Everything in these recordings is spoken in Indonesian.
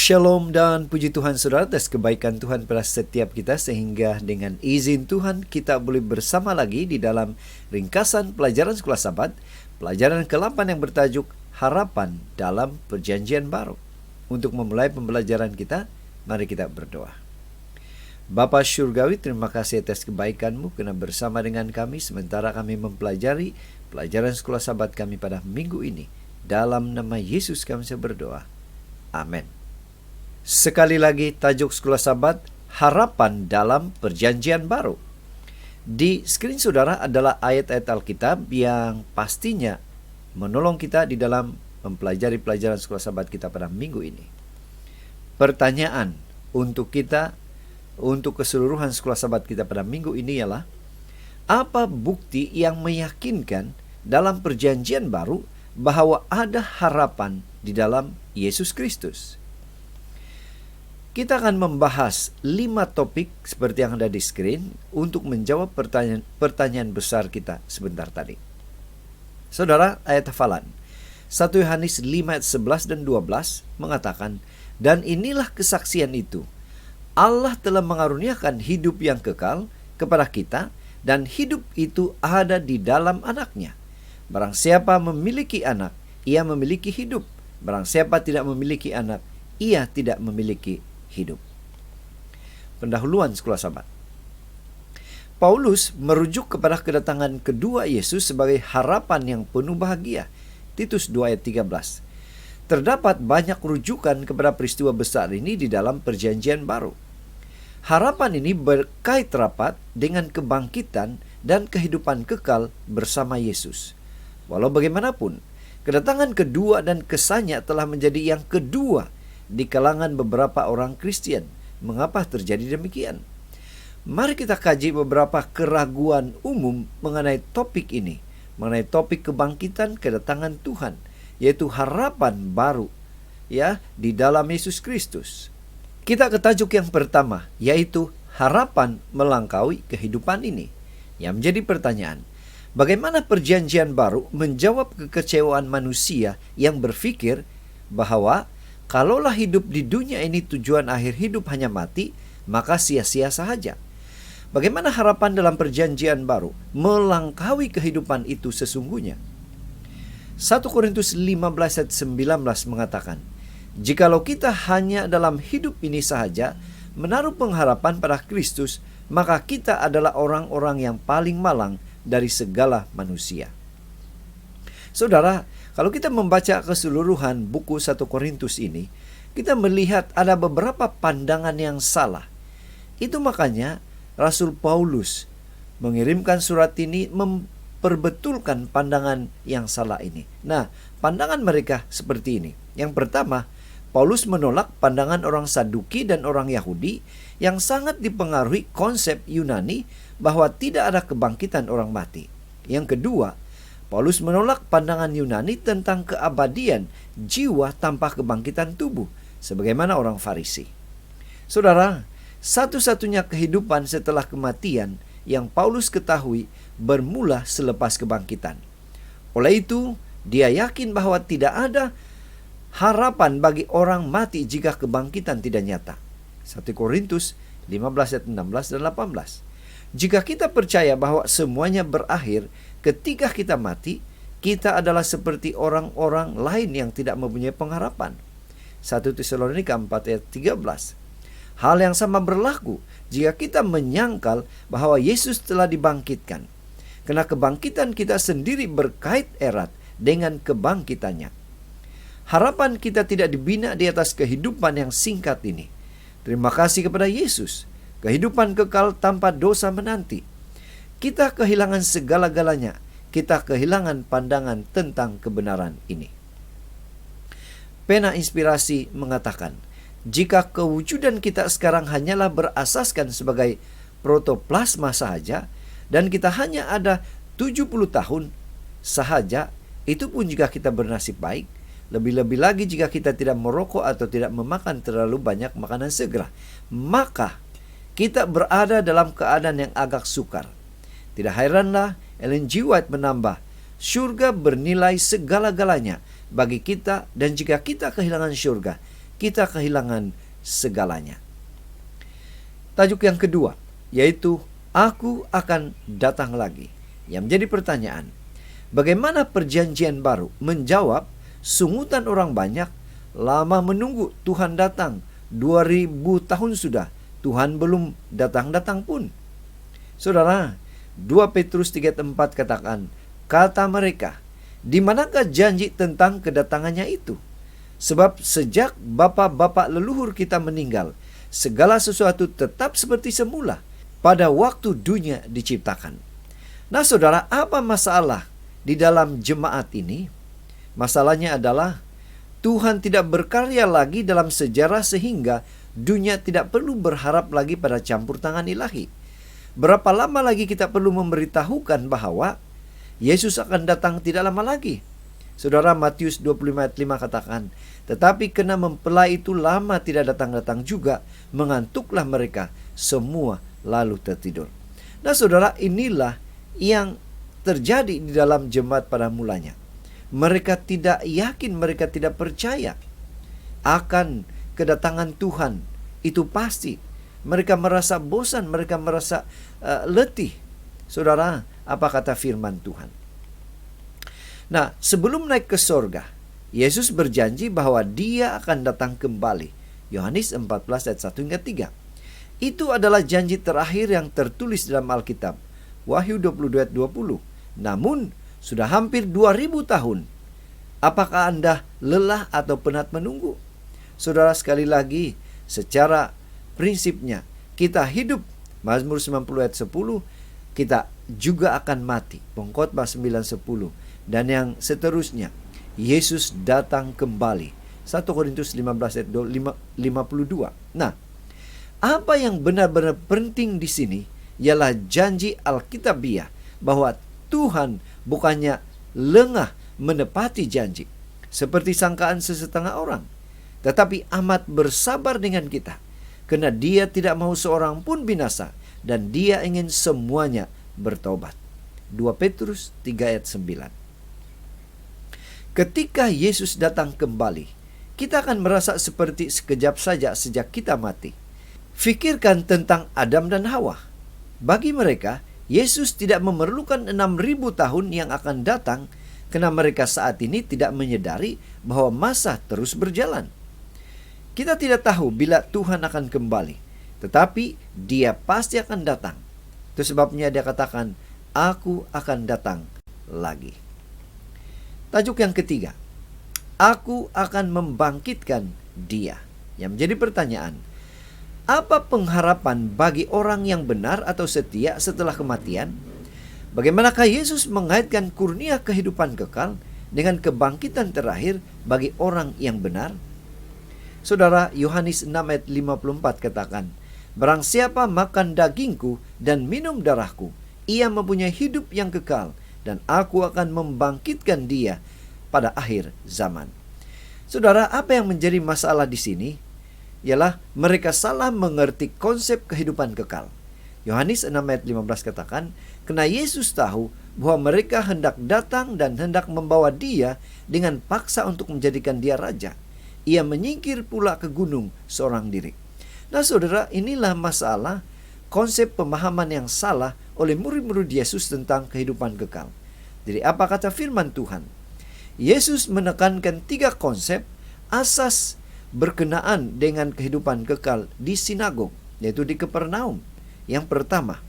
Shalom dan puji Tuhan saudara atas kebaikan Tuhan pada setiap kita, sehingga dengan izin Tuhan kita boleh bersama lagi di dalam ringkasan pelajaran Sekolah Sabat, pelajaran ke-8 yang bertajuk Harapan dalam Perjanjian Baru. Untuk memulai pembelajaran kita, mari kita berdoa. Bapa Syurgawi, terima kasih atas kebaikan-Mu karena bersama dengan kami sementara kami mempelajari pelajaran Sekolah Sabat kami pada minggu ini. Dalam nama Yesus kami berdoa. Amin. Sekali lagi tajuk Sekolah Sabat, Harapan dalam Perjanjian Baru. Di skrin saudara adalah ayat-ayat Alkitab yang pastinya menolong kita di dalam mempelajari pelajaran Sekolah Sabat kita pada minggu ini. Pertanyaan untuk kita, untuk keseluruhan Sekolah Sabat kita pada minggu ini ialah, apa bukti yang meyakinkan dalam Perjanjian Baru bahwa ada harapan di dalam Yesus Kristus? Kita akan membahas 5 topik seperti yang ada di screen untuk menjawab pertanyaan besar kita sebentar tadi. Saudara, ayat hafalan 1 Yohanes 5 ayat 11 dan 12 mengatakan, "Dan inilah kesaksian itu, Allah telah mengaruniakan hidup yang kekal kepada kita, dan hidup itu ada di dalam Anaknya. Barang siapa memiliki anak, ia memiliki hidup. Barang siapa tidak memiliki anak, ia tidak memiliki hidup." Pendahuluan Sekolah Sabat. Paulus merujuk kepada kedatangan kedua Yesus sebagai harapan yang penuh bahagia. Titus 2 ayat 13. Terdapat banyak rujukan kepada peristiwa besar ini di dalam Perjanjian Baru. Harapan ini berkait rapat dengan kebangkitan dan kehidupan kekal bersama Yesus. Walau bagaimanapun, kedatangan kedua dan kesannya telah menjadi yang kedua di kalangan beberapa orang Kristen. Mengapa terjadi demikian? Mari kita kaji beberapa keraguan umum mengenai topik ini, mengenai topik kebangkitan kedatangan Tuhan, yaitu harapan baru di dalam Yesus Kristus. Kita ke tajuk yang pertama, yaitu harapan melangkaui kehidupan ini. Yang menjadi pertanyaan, bagaimana Perjanjian Baru menjawab kekecewaan manusia yang berpikir bahwa kalaulah hidup di dunia ini tujuan akhir hidup hanya mati, maka sia-sia sahaja? Bagaimana harapan dalam Perjanjian Baru melangkaui kehidupan itu sesungguhnya? 1 Korintus 15 ayat 19 mengatakan, "Jikalau kita hanya dalam hidup ini sahaja menaruh pengharapan pada Kristus, maka kita adalah orang-orang yang paling malang dari segala manusia." Saudara, kalau kita membaca keseluruhan buku 1 Korintus ini, kita melihat ada beberapa pandangan yang salah. Itu makanya Rasul Paulus mengirimkan surat ini memperbetulkan pandangan yang salah ini. Nah, pandangan mereka seperti ini. Yang pertama, Paulus menolak pandangan orang Saduki dan orang Yahudi yang sangat dipengaruhi konsep Yunani bahwa tidak ada kebangkitan orang mati. Yang kedua, Paulus menolak pandangan Yunani tentang keabadian jiwa tanpa kebangkitan tubuh, sebagaimana orang Farisi. Saudara, satu-satunya kehidupan setelah kematian yang Paulus ketahui bermula selepas kebangkitan. Oleh itu, dia yakin bahwa tidak ada harapan bagi orang mati jika kebangkitan tidak nyata. 1 Korintus 15 ayat 16 dan 18. Jika kita percaya bahwa semuanya berakhir ketika kita mati, kita adalah seperti orang-orang lain yang tidak mempunyai pengharapan. 1 Tesalonika 4 ayat 13. Hal yang sama berlaku jika kita menyangkal bahwa Yesus telah dibangkitkan, karena kebangkitan kita sendiri berkait erat dengan kebangkitannya. Harapan kita tidak dibina di atas kehidupan yang singkat ini. Terima kasih kepada Yesus, kehidupan kekal tanpa dosa menanti. Kita kehilangan segala-galanya. Kita kehilangan pandangan tentang kebenaran ini. Pena Inspirasi mengatakan, jika kewujudan kita sekarang hanyalah berasaskan sebagai protoplasma sahaja, dan kita hanya ada 70 tahun sahaja, itu pun jika kita bernasib baik. Lebih-lebih lagi jika kita tidak merokok atau tidak memakan terlalu banyak makanan segera, maka kita berada dalam keadaan yang agak sukar. Tidak heranlah Ellen G. White menambah, surga bernilai segala-galanya bagi kita, dan jika kita kehilangan surga, kita kehilangan segalanya. Tajuk yang kedua, yaitu Aku akan datang lagi. Yang menjadi pertanyaan, bagaimana perjanjian baru menjawab sungutan orang banyak, lama menunggu Tuhan datang, 2000 tahun sudah, Tuhan belum datang-datang pun. Saudara, 2 Petrus 3:4 katakan, kata mereka, di manakah janji tentang kedatangannya itu? Sebab sejak bapa-bapa leluhur kita meninggal, segala sesuatu tetap seperti semula pada waktu dunia diciptakan. Nah saudara, apa masalah di dalam jemaat ini? Masalahnya adalah Tuhan tidak berkarya lagi dalam sejarah sehingga dunia tidak perlu berharap lagi pada campur tangan ilahi. Berapa lama lagi kita perlu memberitahukan bahwa Yesus akan datang tidak lama lagi? Saudara, Matius 25:5 katakan, tetapi kena mempelai itu lama tidak datang-datang juga, mengantuklah mereka semua lalu tertidur. Nah saudara, inilah yang terjadi di dalam jemaat pada mulanya. Mereka tidak yakin, mereka tidak percaya akan kedatangan Tuhan. Itu pasti. Mereka merasa bosan, mereka merasa letih. Saudara, apa kata firman Tuhan? Nah, sebelum naik ke sorga, Yesus berjanji bahwa dia akan datang kembali. Yohanes 14 ayat 1 hingga 3. Itu adalah janji terakhir yang tertulis dalam Alkitab. Wahyu 22 ayat 20. Namun, sudah hampir 2000 tahun. Apakah Anda lelah atau penat menunggu? Saudara, sekali lagi, secara prinsipnya, kita hidup, Mazmur 90 ayat 10, kita juga akan mati. Pengkhotbah 9:10. Dan yang seterusnya, Yesus datang kembali. 1 Korintus 15 ayat 52. Nah, apa yang benar-benar penting di sini ialah janji Alkitabiah bahwa Tuhan bukannya lengah menepati janji seperti sangkaan sesetengah orang, tetapi amat bersabar dengan kita, karena Dia tidak mau seorang pun binasa dan Dia ingin semuanya bertobat. 2 Petrus 3 ayat 9. Ketika Yesus datang kembali, kita akan merasa seperti sekejap saja sejak kita mati. Fikirkan tentang Adam dan Hawa. Bagi mereka, Yesus tidak memerlukan 6.000 tahun yang akan datang, karena mereka saat ini tidak menyadari bahwa masa terus berjalan. Kita tidak tahu bila Tuhan akan kembali, tetapi Dia pasti akan datang. Itu sebabnya Dia katakan, Aku akan datang lagi. Tajuk yang ketiga, Aku akan membangkitkan Dia. Yang menjadi pertanyaan, apa pengharapan bagi orang yang benar atau setia setelah kematian? Bagaimanakah Yesus mengaitkan kurnia kehidupan kekal dengan kebangkitan terakhir bagi orang yang benar? Saudara, Yohanes 6 ayat 54 katakan, Barang siapa makan dagingku dan minum darahku, ia mempunyai hidup yang kekal, dan aku akan membangkitkan dia pada akhir zaman. Saudara, apa yang menjadi masalah di sini ialah mereka salah mengerti konsep kehidupan kekal. Yohanes 6 ayat 15 katakan, karena Yesus tahu bahwa mereka hendak datang dan hendak membawa Dia dengan paksa untuk menjadikan Dia raja. Ia menyingkir pula ke gunung seorang diri. Nah saudara, inilah masalah konsep pemahaman yang salah oleh murid-murid Yesus tentang kehidupan kekal. Jadi apa kata firman Tuhan? Yesus menekankan 3 konsep asas berkenaan dengan kehidupan kekal di sinagog, yaitu di Kapernaum. Yang pertama,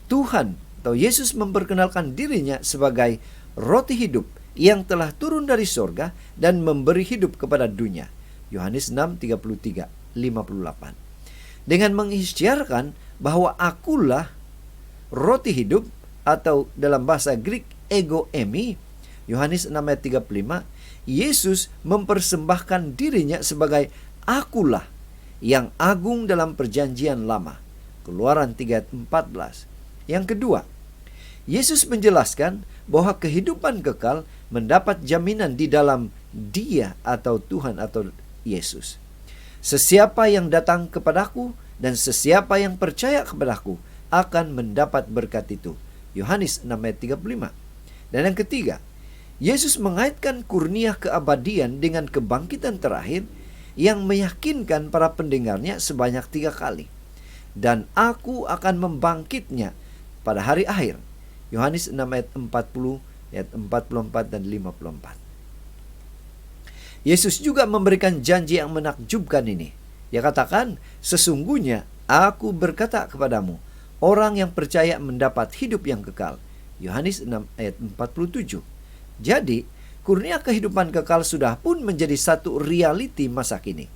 Tuhan atau Yesus memperkenalkan dirinya sebagai roti hidup yang telah turun dari sorga dan memberi hidup kepada dunia. Yohanes 6, 33, 58. Dengan mengisytiharkan bahwa akulah roti hidup, atau dalam bahasa Greek ego emi, Yohanes 6 ayat 35, Yesus mempersembahkan dirinya sebagai akulah yang agung dalam perjanjian lama. Keluaran 3 ayat 14. Yang kedua, Yesus menjelaskan bahwa kehidupan kekal mendapat jaminan di dalam Dia atau Tuhan atau Yesus. Sesiapa yang datang kepadaku dan sesiapa yang percaya kepadaku akan mendapat berkat itu. Yohanes 6 ayat 35. Dan yang ketiga, Yesus mengaitkan kurnia keabadian dengan kebangkitan terakhir yang meyakinkan para pendengarnya sebanyak 3 kali. Dan aku akan membangkitnya pada hari akhir. Yohanes 6 ayat 40, ayat 44 dan 54. Yesus juga memberikan janji yang menakjubkan ini. Ia katakan, sesungguhnya aku berkata kepadamu, orang yang percaya mendapat hidup yang kekal. Yohanes 6 ayat 47. Jadi, kurnia kehidupan kekal sudah pun menjadi satu realiti masa kini.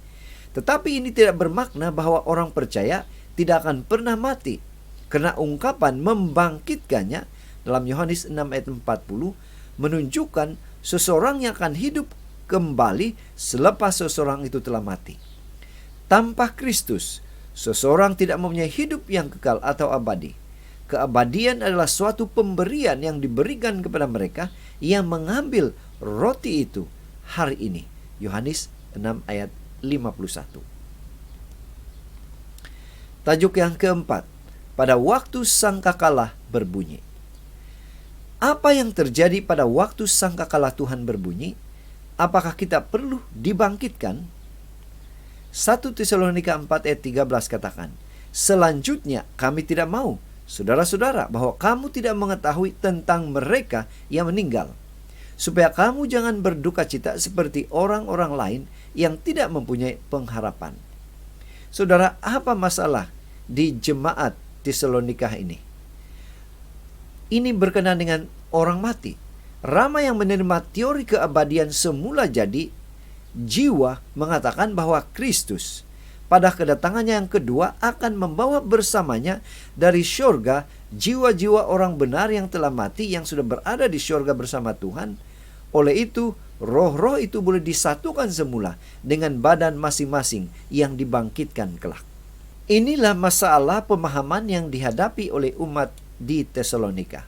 Tetapi ini tidak bermakna bahwa orang percaya tidak akan pernah mati. Karena ungkapan membangkitkannya dalam Yohanes 6 ayat 40 menunjukkan seseorang yang akan hidup kembali selepas seseorang itu telah mati. Tanpa Kristus, seseorang tidak mempunyai hidup yang kekal atau abadi. Keabadian adalah suatu pemberian yang diberikan kepada mereka yang mengambil roti itu hari ini. Yohanes 6 ayat 51. Tajuk yang keempat, pada waktu sangkakala berbunyi. Apa yang terjadi pada waktu sangkakala Tuhan berbunyi? Apakah kita perlu dibangkitkan? 1 Tesalonika 4 ayat 13 katakan, selanjutnya kami tidak mau, saudara-saudara, bahwa kamu tidak mengetahui tentang mereka yang meninggal, supaya kamu jangan berduka cita seperti orang-orang lain yang tidak mempunyai pengharapan. Saudara, apa masalah di jemaat Tesalonika ini? Ini berkenaan dengan orang mati. Ramai yang menerima teori keabadian semula jadi, jiwa mengatakan bahwa Kristus pada kedatangannya yang kedua akan membawa bersamanya dari syurga jiwa-jiwa orang benar yang telah mati yang sudah berada di syurga bersama Tuhan. Oleh itu, roh-roh itu boleh disatukan semula dengan badan masing-masing yang dibangkitkan kelak. Inilah masalah pemahaman yang dihadapi oleh umat di Tesalonika.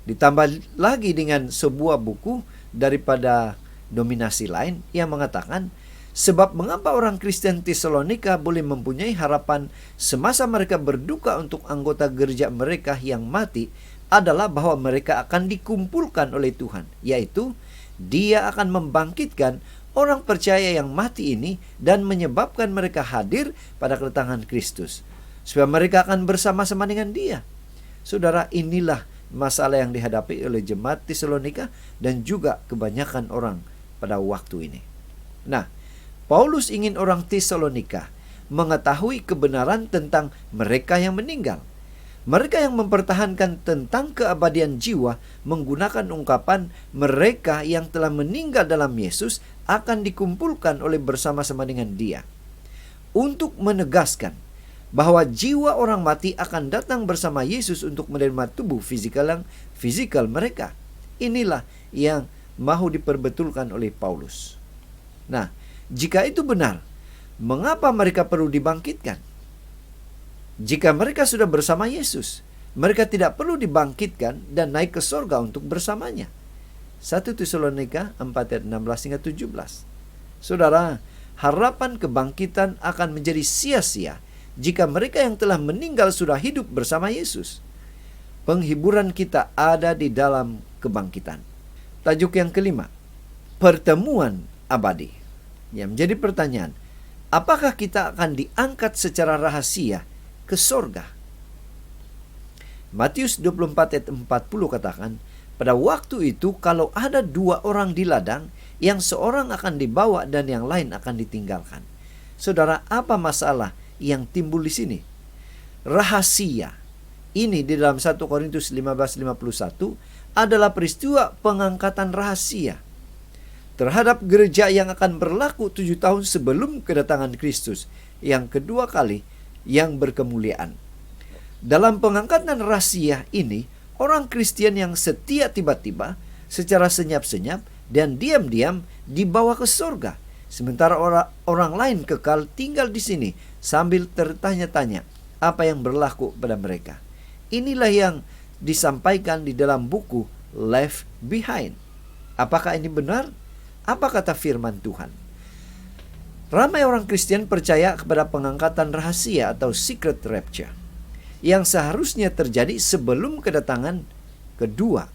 Ditambah lagi dengan sebuah buku daripada dominasi lain yang mengatakan, sebab mengapa orang Kristen Tesalonika boleh mempunyai harapan semasa mereka berduka untuk anggota gereja mereka yang mati adalah bahwa mereka akan dikumpulkan oleh Tuhan, yaitu Dia akan membangkitkan orang percaya yang mati ini dan menyebabkan mereka hadir pada kedatangan Kristus, supaya mereka akan bersama-sama dengan Dia. Saudara, inilah masalah yang dihadapi oleh jemaat Tesalonika dan juga kebanyakan orang pada waktu ini. Nah, Paulus ingin orang Tesalonika mengetahui kebenaran tentang mereka yang meninggal. Mereka yang mempertahankan tentang keabadian jiwa menggunakan ungkapan mereka yang telah meninggal dalam Yesus akan dikumpulkan oleh bersama-sama dengan Dia. Untuk menegaskan bahwa jiwa orang mati akan datang bersama Yesus untuk menerima tubuh fisikal mereka. Inilah yang mau diperbetulkan oleh Paulus. Nah, jika itu benar, mengapa mereka perlu dibangkitkan? Jika mereka sudah bersama Yesus, mereka tidak perlu dibangkitkan dan naik ke sorga untuk bersamanya. 1 Tesalonika 4 ayat 16 hingga 17. Saudara, harapan kebangkitan akan menjadi sia-sia jika mereka yang telah meninggal sudah hidup bersama Yesus. Penghiburan kita ada di dalam kebangkitan. Tajuk yang kelima, pertemuan abadi. Yang menjadi pertanyaan, apakah kita akan diangkat secara rahasia ke sorga? Matius 24 ayat 40 katakan, pada waktu itu kalau ada 2 orang di ladang, yang seorang akan dibawa dan yang lain akan ditinggalkan. Saudara, apa masalah yang timbul di sini? Rahasia ini di dalam 1 Korintus 15:51 adalah peristiwa pengangkatan rahasia terhadap gereja yang akan berlaku 7 tahun sebelum kedatangan Kristus yang kedua kali yang berkemuliaan. Dalam pengangkatan rahasia ini, orang Kristen yang setia tiba-tiba secara senyap-senyap dan diam-diam dibawa ke surga, sementara orang lain kekal tinggal di sini sambil tertanya-tanya apa yang berlaku pada mereka. Inilah yang disampaikan di dalam buku Left Behind. Apakah ini benar? Apa kata firman Tuhan? Ramai orang Kristen percaya kepada pengangkatan rahasia atau secret rapture yang seharusnya terjadi sebelum kedatangan kedua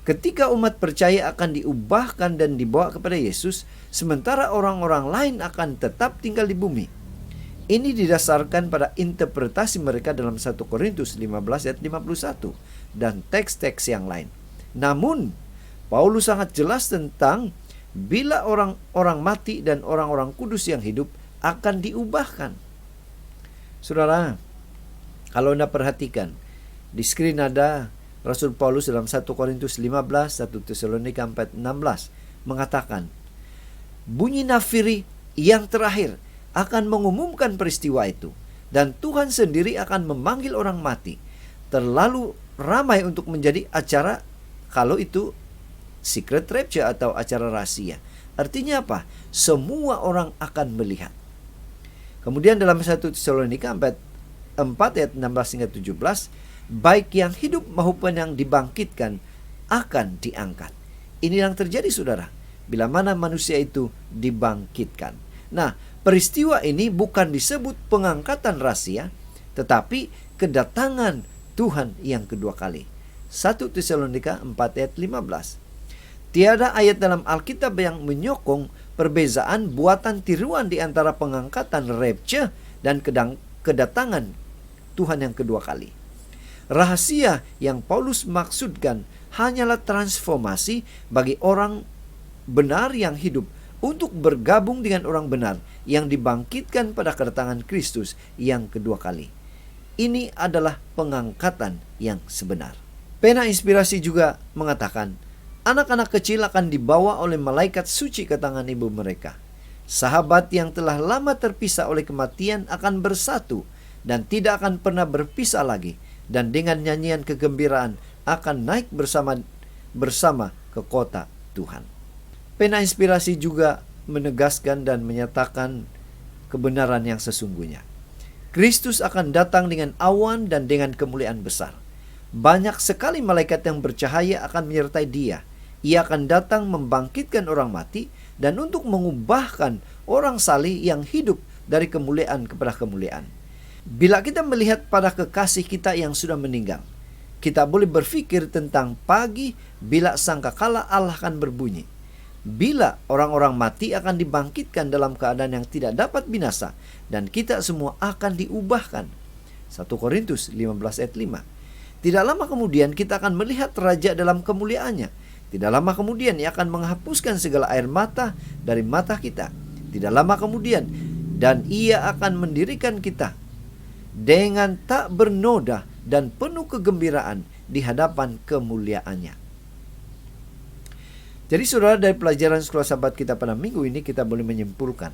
Ketika umat percaya akan diubahkan dan dibawa kepada Yesus, sementara orang-orang lain akan tetap tinggal di bumi. Ini didasarkan pada interpretasi mereka dalam 1 Korintus 15 ayat 51 dan teks-teks yang lain. Namun, Paulus sangat jelas tentang bila orang-orang mati dan orang-orang kudus yang hidup akan diubahkan. Saudara, kalau Anda perhatikan, di screen ada Rasul Paulus dalam 1 Korintus 15, 1 Tesalonika 4, 16 mengatakan, bunyi nafiri yang terakhir akan mengumumkan peristiwa itu, dan Tuhan sendiri akan memanggil orang mati. Terlalu ramai untuk menjadi acara kalau itu secret rapture atau acara rahasia. Artinya apa? Semua orang akan melihat. Kemudian dalam 1 Tesalonika 4 ayat 16 hingga 17, baik yang hidup maupun yang dibangkitkan akan diangkat. Ini yang terjadi, saudara, bila mana manusia itu dibangkitkan. Nah, peristiwa ini bukan disebut pengangkatan rahasia, tetapi kedatangan Tuhan yang kedua kali. 1 Tesalonika 4 ayat 15. Tiada ayat dalam Alkitab yang menyokong perbezaan buatan tiruan di antara pengangkatan rapture dan kedatangan Tuhan yang kedua kali. Rahasia yang Paulus maksudkan hanyalah transformasi bagi orang benar yang hidup untuk bergabung dengan orang benar yang dibangkitkan pada kedatangan Kristus yang kedua kali. Ini adalah pengangkatan yang sebenar. Pena Inspirasi juga mengatakan, anak-anak kecil akan dibawa oleh malaikat suci ke tangan ibu mereka. Sahabat yang telah lama terpisah oleh kematian akan bersatu dan tidak akan pernah berpisah lagi, dan dengan nyanyian kegembiraan akan naik bersama ke kota Tuhan. Pena Inspirasi juga menegaskan dan menyatakan kebenaran yang sesungguhnya. Kristus akan datang dengan awan dan dengan kemuliaan besar. Banyak sekali malaikat yang bercahaya akan menyertai Dia. Ia akan datang membangkitkan orang mati dan untuk mengubahkan orang saleh yang hidup dari kemuliaan kepada kemuliaan. Bila kita melihat pada kekasih kita yang sudah meninggal, kita boleh berpikir tentang pagi bila sangkakala Allah akan berbunyi. Bila orang-orang mati akan dibangkitkan dalam keadaan yang tidak dapat binasa, dan kita semua akan diubahkan. 1 Korintus 15 ayat 5. Tidak lama kemudian kita akan melihat Raja dalam kemuliaannya. Tidak lama kemudian Ia akan menghapuskan segala air mata dari mata kita. Tidak lama kemudian, dan Ia akan mendirikan kita dengan tak bernoda dan penuh kegembiraan di hadapan kemuliaannya. Jadi saudara, dari pelajaran Sekolah Sabat kita pada minggu ini kita boleh menyimpulkan,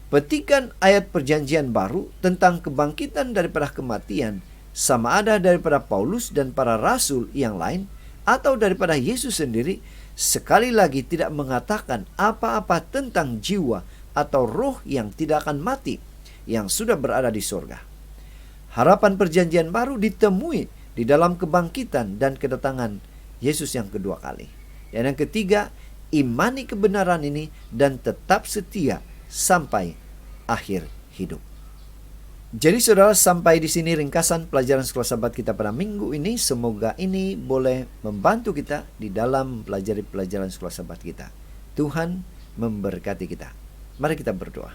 petikan ayat perjanjian baru tentang kebangkitan daripada kematian sama ada daripada Paulus dan para rasul yang lain atau daripada Yesus sendiri, sekali lagi tidak mengatakan apa-apa tentang jiwa atau roh yang tidak akan mati yang sudah berada di sorga. Harapan perjanjian baru ditemui di dalam kebangkitan dan kedatangan Yesus yang kedua kali. Dan yang ketiga, imani kebenaran ini dan tetap setia sampai akhir hidup. Jadi saudara, sampai di sini ringkasan pelajaran Sekolah Sabat kita pada minggu ini. Semoga ini boleh membantu kita di dalam pelajari pelajaran Sekolah Sabat kita. Tuhan memberkati kita. Mari kita berdoa.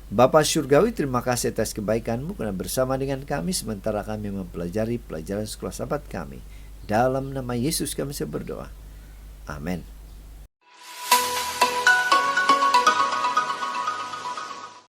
Bapa Surgawi, terima kasih atas kebaikan-Mu karena bersama dengan kami sementara kami mempelajari pelajaran Sekolah Sabat kami. Dalam nama Yesus kami berdoa. Amin.